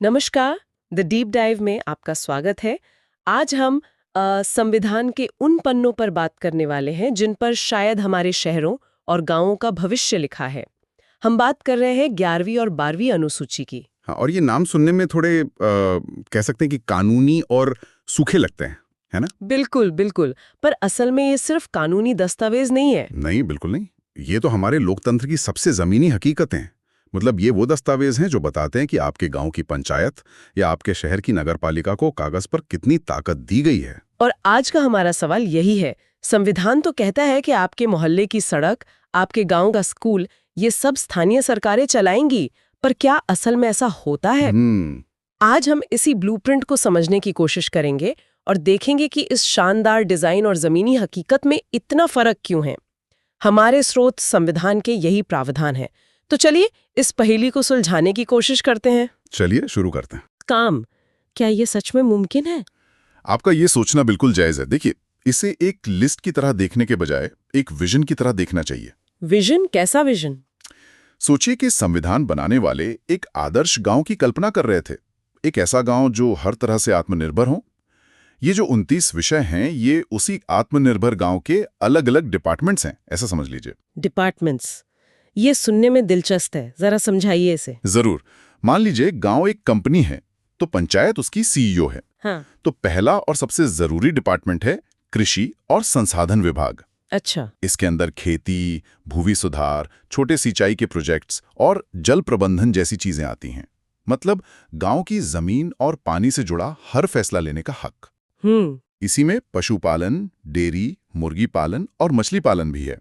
नमस्कार। The deep dive में आपका स्वागत है। आज हम संविधान के उन पन्नों पर बात करने वाले हैं जिन पर शायद हमारे शहरों और गांवों का भविष्य लिखा है। हम बात कर रहे हैं 11वीं और 12वीं अनुसूची की। हाँ, और ये नाम सुनने में थोड़े कह सकते हैं कि कानूनी और सूखे लगते हैं, है ना? बिल्कुल बिल्कुल, पर असल में ये सिर्फ कानूनी दस्तावेज नहीं है। नहीं, बिल्कुल नहीं। ये तो हमारे लोकतंत्र की सबसे जमीनी हकीकतें हैं। मतलब ये वो दस्तावेज हैं जो बताते हैं कि आपके गांव की पंचायत या आपके शहर की नगरपालिका को कागज पर कितनी ताकत दी गई है। और आज का हमारा सवाल यही है। संविधान तो कहता है कि आपके मोहल्ले की सड़क, आपके गांव का स्कूल, ये सब स्थानीय सरकारें चलाएंगी, पर क्या असल में ऐसा होता है? आज हम इसी ब्लूप्रिंट को समझने की कोशिश करेंगे और देखेंगे कि इस शानदार डिजाइन और जमीनी हकीकत में इतना फर्क क्यों है। हमारे स्रोत संविधान के यही प्रावधान है। तो चलिए इस पहेली को सुलझाने की कोशिश करते हैं। चलिए शुरू करते हैं। काम, क्या ये सच में मुमकिन है? आपका ये सोचना बिल्कुल जायज है। देखिए, इसे एक लिस्ट की तरह देखने के बजाय एक विजन की तरह देखना चाहिए। विजन? कैसा विजन? सोचिए कि संविधान बनाने वाले एक आदर्श गांव की कल्पना कर रहे थे। एक ऐसा गांव जो हर तरह से आत्मनिर्भर हो। ये जो 29 विषय हैं, ये उसी आत्मनिर्भर गांव के अलग अलग डिपार्टमेंट्स हैं, ऐसा समझ लीजिए। डिपार्टमेंट्स, ये सुनने में दिलचस्प है, जरा समझाइए इसे। जरूर। मान लीजिए गांव एक कंपनी है, तो पंचायत उसकी सीईओ है। हाँ। तो पहला और सबसे जरूरी डिपार्टमेंट है कृषि और संसाधन विभाग। अच्छा। इसके अंदर खेती, भूमि सुधार, छोटे सिंचाई के प्रोजेक्ट्स और जल प्रबंधन जैसी चीजें आती हैं। मतलब गांव की जमीन और पानी से जुड़ा हर फैसला लेने का हक। इसी में पशुपालन, डेयरी, मुर्गी पालन और मछली पालन भी है,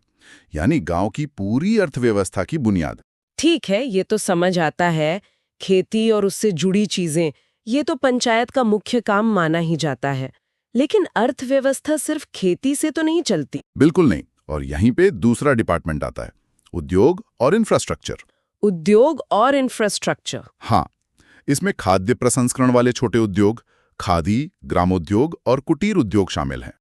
यानी गांव की पूरी अर्थव्यवस्था की बुनियाद। ठीक है, ये तो समझ आता है। खेती और उससे जुड़ी चीजें, ये तो पंचायत का मुख्य काम माना ही जाता है। लेकिन अर्थव्यवस्था सिर्फ खेती से तो नहीं चलती। बिल्कुल नहीं। और यहीं पे दूसरा डिपार्टमेंट आता है, उद्योग और इंफ्रास्ट्रक्चर। उद्योग और इंफ्रास्ट्रक्चर? हाँ, इसमें खाद्य प्रसंस्करण वाले छोटे उद्योग, खादी, ग्रामोद्योग और कुटीर उद्योग शामिल हैं।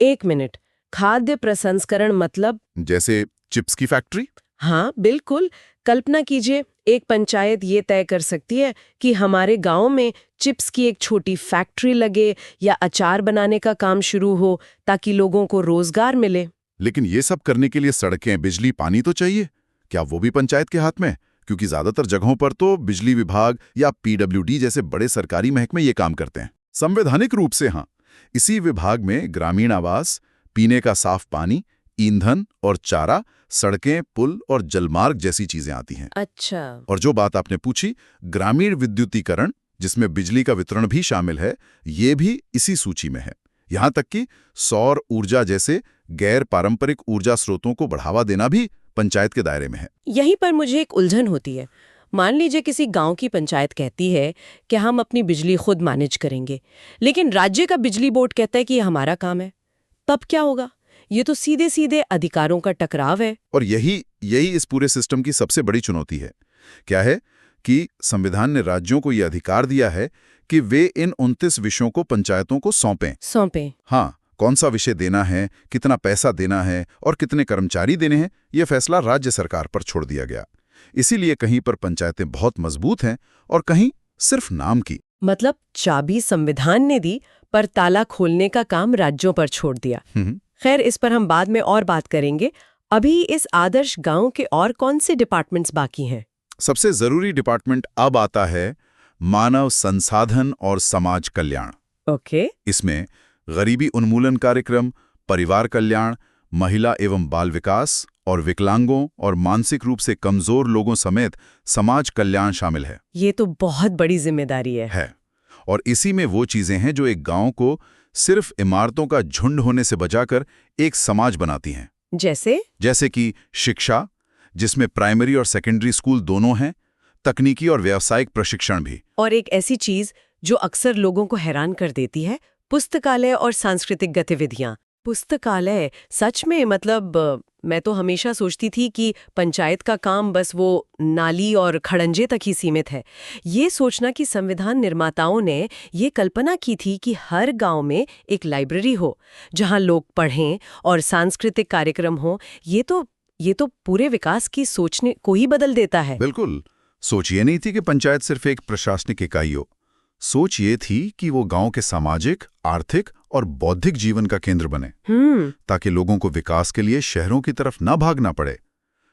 एक मिनट, खाद्य प्रसंस्करण मतलब? जैसे चिप्स की फैक्ट्री। हाँ बिल्कुल। कल्पना कीजिए, एक पंचायत ये तय कर सकती है कि हमारे गांव में चिप्स की एक छोटी फैक्ट्री लगे या अचार बनाने का काम शुरू हो, ताकि लोगों को रोजगार मिले। लेकिन ये सब करने के लिए सड़कें, बिजली, पानी तो चाहिए। क्या वो भी पंचायत के हाथ में है? क्योंकि ज्यादातर जगहों पर तो बिजली विभाग या पीडब्ल्यूडी जैसे बड़े सरकारी महकमे ये काम करते हैं। संवैधानिक रूप से हाँ, इसी विभाग में ग्रामीण आवास, पीने का साफ पानी, ईंधन और चारा, सड़कें, पुल और जलमार्ग जैसी चीजें आती हैं। अच्छा। और जो बात आपने पूछी, ग्रामीण विद्युतीकरण, जिसमें बिजली का वितरण भी शामिल है, ये भी इसी सूची में है। यहाँ तक कि सौर ऊर्जा जैसे गैर पारंपरिक ऊर्जा स्रोतों को बढ़ावा देना भी पंचायत के दायरे में है। यहीं पर मुझे एक उलझन होती है। मान लीजिए किसी गांव की पंचायत कहती है कि हम अपनी बिजली खुद मैनेज करेंगे, लेकिन राज्य का बिजली बोर्ड कहता है कि ये हमारा काम है। तब क्या होगा? ये तो सीधे सीधे अधिकारों का टकराव है। और यही इस पूरे सिस्टम की सबसे बड़ी चुनौती है। क्या है कि संविधान ने राज्यों को यह अधिकार दिया है कि वे इन 29 विषयों को पंचायतों को सौंपें। हाँ, कौन सा विषय देना है, कितना पैसा देना है और कितने कर्मचारी देने हैं, यह फैसला राज्य सरकार पर छोड़ दिया गया। इसीलिए कहीं पर पंचायतें बहुत मजबूत हैं और कहीं सिर्फ नाम की। मतलब चाबी संविधान ने दी, पर ताला खोलने का काम राज्यों पर छोड़ दिया। खैर, इस पर हम बाद में और बात करेंगे। अभी इस आदर्श गांव के और कौन से डिपार्टमेंट्स बाकी हैं? सबसे जरूरी डिपार्टमेंट अब आता है मानव संसाधन और समाज कल्याण। ओके। इसमें गरीबी उन्मूलन कार्यक्रम, परिवार कल्याण, महिला एवं बाल विकास और विकलांगों और मानसिक रूप से कमजोर लोगों समेत समाज कल्याण शामिल है। ये तो बहुत बड़ी जिम्मेदारी है। और इसी में वो चीजें हैं जो एक गांव को सिर्फ इमारतों का झुंड होने से बचाकर एक समाज बनाती हैं। जैसे कि शिक्षा, जिसमें प्राइमरी और सेकेंडरी स्कूल दोनों हैं, तकनीकी और व्यावसायिक प्रशिक्षण भी। और एक ऐसी चीज जो अक्सर लोगों को हैरान कर देती है, पुस्तकालय और सांस्कृतिक गतिविधियां। पुस्तकालय, सच में, मतलब मैं तो हमेशा सोचती थी कि पंचायत का काम बस वो नाली और खड़ंजे तक ही सीमित है। ये सोचना कि संविधान निर्माताओं ने ये कल्पना की थी कि हर गांव में एक लाइब्रेरी हो जहां लोग पढ़ें और सांस्कृतिक कार्यक्रम हो, ये तो पूरे विकास की सोचने को ही बदल देता है। बिल्कुल। सोच ये नहीं थी कि पंचायत सिर्फ एक प्रशासनिक इकाई हो। सोच ये थी कि वो गांव के सामाजिक, आर्थिक और बौद्धिक जीवन का केंद्र बने, ताकि लोगों को विकास के लिए शहरों की तरफ ना भागना पड़े।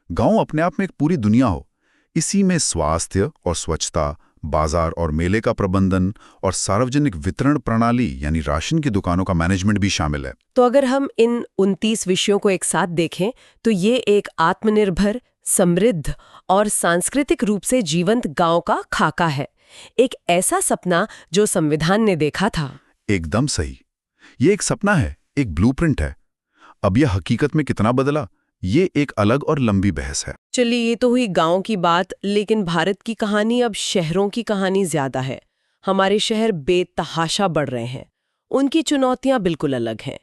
गांव अपने आप में एक पूरी दुनिया हो। इसी में स्वास्थ्य और स्वच्छता, बाजार और मेले का प्रबंधन और सार्वजनिक वितरण प्रणाली यानी राशन की दुकानों का मैनेजमेंट भी शामिल है। तो अगर हम इन 29 विषयों को एक साथ देखें तो ये एक आत्मनिर्भर, समृद्ध और सांस्कृतिक रूप से जीवंत गांव का खाका है। एक ऐसा सपना जो संविधान ने देखा था। एकदम सही। ये एक सपना है, एक ब्लूप्रिंट है। अब यह हकीकत में कितना बदला, ये एक अलग और लंबी बहस है। चलिए, ये तो हुई गांव की बात, लेकिन भारत की कहानी अब शहरों की कहानी ज्यादा है। हमारे शहर बेतहाशा बढ़ रहे हैं। उनकी चुनौतियां बिल्कुल अलग हैं।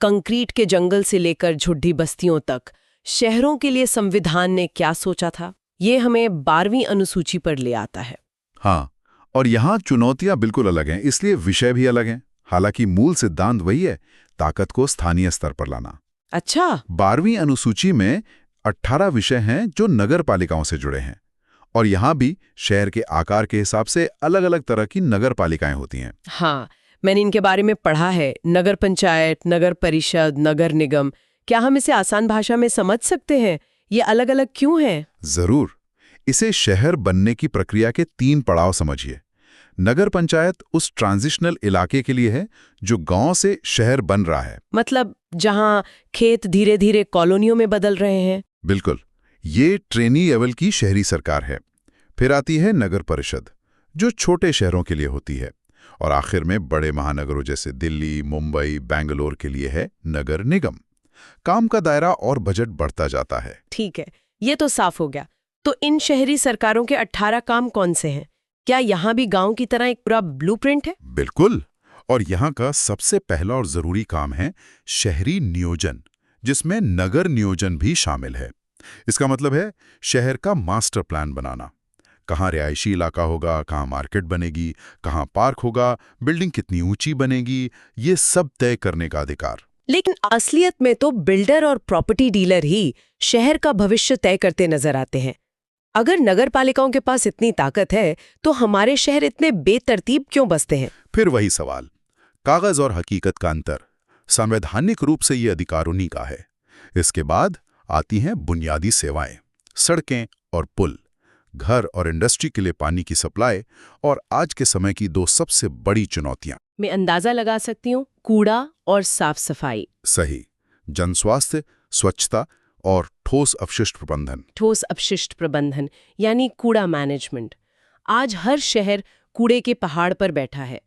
कंक्रीट के जंगल से लेकर झुड्डी बस्तियों तक शहरों के लिए संविधान ने क्या सोचा था, ये हमें 12वीं अनुसूची पर ले आता है। हाँ, और यहाँ चुनौतियां बिल्कुल अलग हैं, इसलिए विषय भी अलग हैं। हालांकि मूल सिद्धांत वही है, ताकत को स्थानीय स्तर पर लाना। अच्छा। 12वीं अनुसूची में 18 विषय हैं जो नगर पालिकाओं से जुड़े हैं, और यहाँ भी शहर के आकार के हिसाब से अलग अलग तरह की नगर पालिकाएं होती हैं। हाँ, मैंने इनके बारे में पढ़ा है। नगर पंचायत, नगर परिषद, नगर निगम। क्या हम इसे आसान भाषा में समझ सकते हैं? ये अलग अलग क्यों हैं? जरूर। इसे शहर बनने की प्रक्रिया के 3 पड़ाव समझिए। नगर पंचायत उस ट्रांजिशनल इलाके के लिए है जो गांव से शहर बन रहा है, मतलब जहां खेत धीरे धीरे कॉलोनियों में बदल रहे हैं। बिल्कुल। ये ट्रेनी लेवल की शहरी सरकार है। फिर आती है नगर परिषद, जो छोटे शहरों के लिए होती है, और आखिर में बड़े महानगरों जैसे दिल्ली, मुंबई, बेंगलोर के लिए है नगर निगम। काम का दायरा और बजट बढ़ता जाता है। ठीक है, ये तो साफ हो गया। तो इन शहरी सरकारों के 18 काम कौन से हैं? क्या यहाँ भी गांव की तरह एक पूरा ब्लूप्रिंट है? बिल्कुल। और यहाँ का सबसे पहला और जरूरी काम है शहरी नियोजन, जिसमें नगर नियोजन भी शामिल है। इसका मतलब है शहर का मास्टर प्लान बनाना। कहाँ रिहायशी इलाका होगा, कहाँ मार्केट बनेगी, कहाँ पार्क होगा, बिल्डिंग कितनी ऊंची बनेगी, ये सब तय करने का अधिकार। लेकिन असलियत में तो बिल्डर और प्रॉपर्टी डीलर ही शहर का भविष्य तय करते नजर आते हैं। अगर नगर पालिकाओं के पास इतनी ताकत है तो हमारे शहर इतने बेतरतीब क्यों बसते हैं? फिर वही सवाल, कागज और हकीकत का अंतर। संवैधानिक रूप से ये अधिकार उन्हीं का है। इसके बाद आती हैं बुनियादी सेवाएं, सड़कें और पुल, घर और इंडस्ट्री के लिए पानी की सप्लाई, और आज के समय की 2 सबसे बड़ी चुनौतियां। मैं अंदाजा लगा सकती हूँ, कूड़ा और साफ सफाई। सही। जनस्वास्थ्य, स्वच्छता और ठोस अपशिष्ट प्रबंधन। ठोस अपशिष्ट प्रबंधन यानी कूड़ा मैनेजमेंट। आज हर शहर कूड़े के पहाड़ पर बैठा है,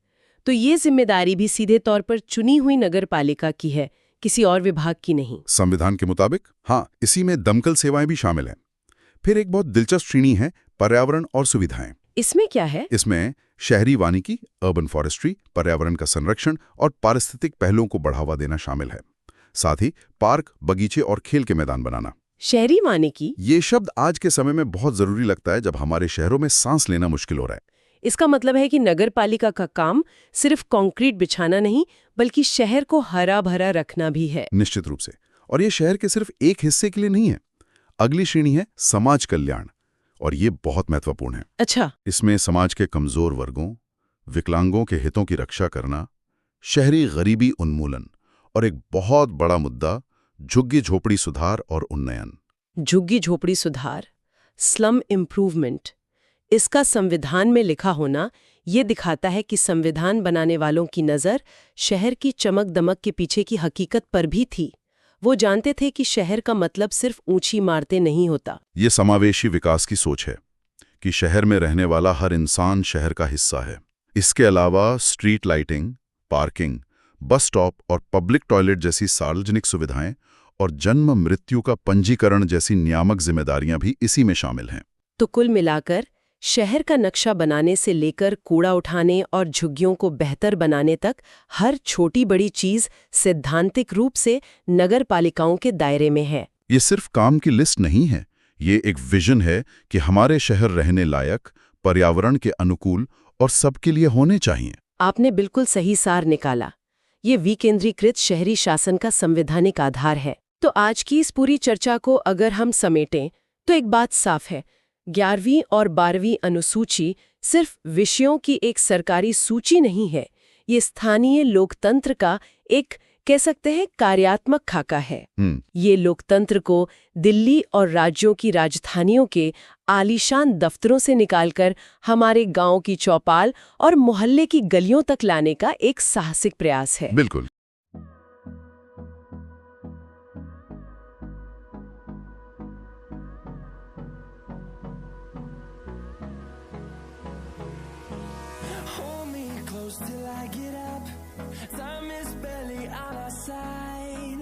तो ये जिम्मेदारी भी सीधे तौर पर चुनी हुई नगर पालिका की है, किसी और विभाग की नहीं। संविधान के मुताबिक हाँ, इसी में दमकल सेवाएं भी शामिल हैं। फिर एक बहुत दिलचस्प श्रेणी है पर्यावरण और सुविधाएं। इसमें क्या है? इसमें शहरी वानिकी, अर्बन फॉरेस्ट्री, पर्यावरण का संरक्षण और पारिस्थितिक पहलुओं को बढ़ावा देना शामिल है। साथ ही पार्क, बगीचे और खेल के मैदान बनाना। शहरी वानिकी, ये शब्द आज के समय में बहुत जरूरी लगता है जब हमारे शहरों में सांस लेना मुश्किल हो रहा है। इसका मतलब है कि नगर पालिका का काम सिर्फ कंक्रीट बिछाना नहीं, बल्कि शहर को हरा भरा रखना भी है। निश्चित रूप से। और ये शहर के सिर्फ एक हिस्से के लिए नहीं है। अगली श्रेणी है समाज कल्याण, और ये बहुत महत्वपूर्ण है। अच्छा। इसमें समाज के कमजोर वर्गों, विकलांगों के हितों की रक्षा करना, शहरी गरीबी उन्मूलन, और एक बहुत बड़ा मुद्दा झुग्गी झोपड़ी सुधार और उन्नयन। झुग्गी झोपड़ी सुधार, स्लम इम्प्रूवमेंट, इसका संविधान में लिखा होना ये दिखाता है कि संविधान बनाने वालों की नज़र शहर की चमक दमक के पीछे की हकीकत पर भी थी। वो जानते थे कि शहर का मतलब सिर्फ ऊंची इमारतें नहीं होता। ये समावेशी विकास की सोच है कि शहर में रहने वाला हर इंसान शहर का हिस्सा है। इसके अलावा street lighting, parking, bus stop और पब्लिक टॉयलेट जैसी सार्वजनिक सुविधाएं और जन्म मृत्यु का पंजीकरण जैसी नियामक जिम्मेदारियां भी इसी में शामिल हैं। तो कुल मिलाकर शहर का नक्शा बनाने से लेकर कूड़ा उठाने और झुग्गियों को बेहतर बनाने तक हर छोटी बड़ी चीज सैद्धांतिक रूप से नगर पालिकाओं के दायरे में है। ये सिर्फ काम की लिस्ट नहीं है, ये एक विजन है कि हमारे शहर रहने लायक, पर्यावरण के अनुकूल और सबके लिए होने चाहिए। आपने बिल्कुल सही सार निकाला। ये विकेंद्रीकृत शहरी शासन का संवैधानिक आधार है। तो आज की इस पूरी चर्चा को अगर हम समेटें तो एक बात साफ है, 11वीं और 12वीं अनुसूची सिर्फ विषयों की एक सरकारी सूची नहीं है, ये स्थानीय लोकतंत्र का एक, कह सकते हैं, कार्यात्मक खाका है। ये लोकतंत्र को दिल्ली और राज्यों की राजधानियों के आलीशान दफ्तरों से निकालकर हमारे गांव की चौपाल और मोहल्ले की गलियों तक लाने का एक साहसिक प्रयास है। बिल्कुल। Till I get up, time is barely on our side.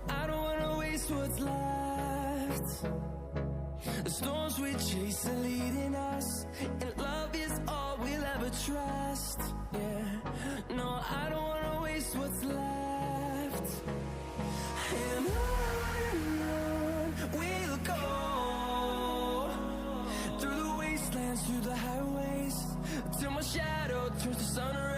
I don't wanna waste what's left. The storms we chase are leading us, and love is all we'll ever trust. Yeah, no, I don't wanna waste what's left. And on we'll go, through the wastelands, through the highways, till my shadow turns to sun rays.